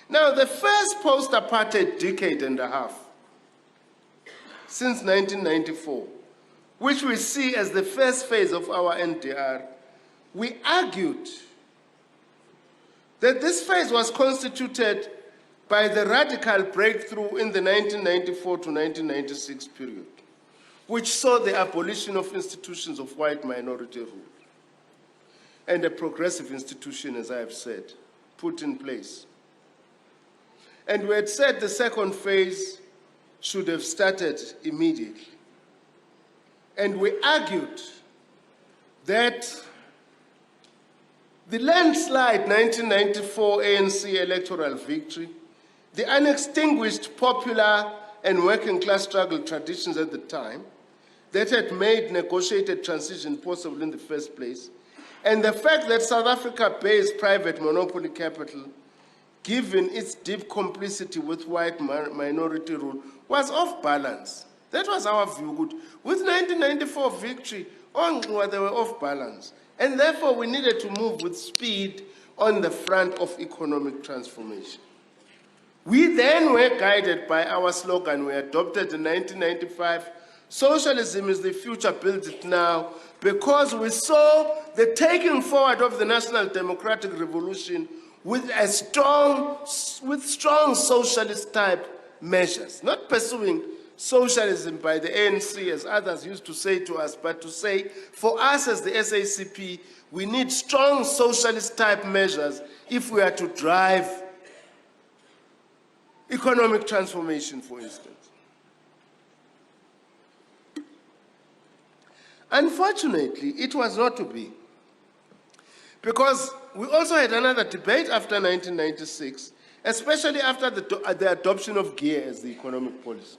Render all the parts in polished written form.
Now, the first post-apartheid decade and a half, since 1994, which we see as the first phase of our NDR, we argued that this phase was constituted by the radical breakthrough in the 1994 to 1996 period, which saw the abolition of institutions of white minority rule and a progressive institution, as I have said, put in place. And we had said the second phase should have started immediately. And we argued that the landslide 1994 ANC electoral victory, the unextinguished popular and working class struggle traditions at the time that had made negotiated transition possible in the first place, and the fact that South Africa bears private monopoly capital, given its deep complicity with white minority rule, was off balance. That was our view. With 1994 victory, they were off balance. And therefore, we needed to move with speed on the front of economic transformation. We then were guided by our slogan we adopted in 1995, socialism is the future, build it now, because we saw the taking forward of the national democratic revolution with strong socialist type measures, not pursuing socialism by the ANC, as others used to say to us, but to say, for us as the SACP, we need strong socialist type measures if we are to drive economic transformation, for instance. Unfortunately, it was not to be, because we also had another debate after 1996, especially after the adoption of GEAR as the economic policy.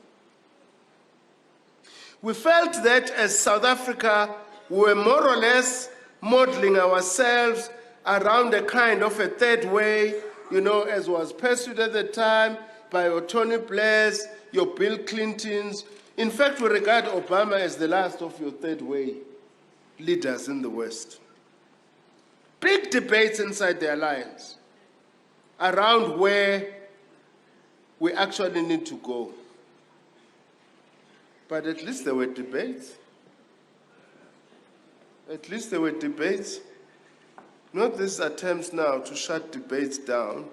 We felt that as South Africa, we were more or less modeling ourselves around a kind of a third way, as was pursued at the time by your Tony Blairs, your Bill Clintons. In fact, we regard Obama as the last of your third way leaders in the West. Big debates inside the alliance around where we actually need to go. But at least there were debates. At least there were debates. Not these attempts now to shut debates down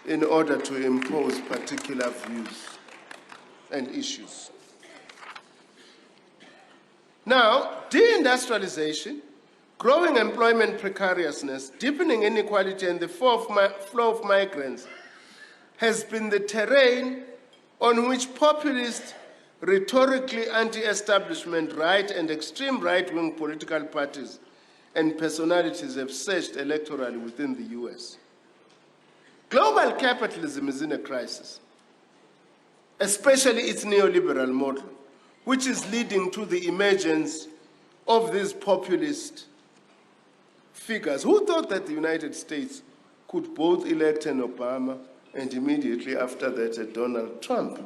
in order to impose particular views and issues. Now, deindustrialization, growing employment precariousness, deepening inequality, and the flow of migrants has been the terrain on which populist, rhetorically anti-establishment right and extreme right-wing political parties and personalities have surged electorally within the US. Global capitalism is in a crisis, especially its neoliberal model, which is leading to the emergence of these populist figures. Who thought that the United States could both elect an Obama and immediately after that a Donald Trump?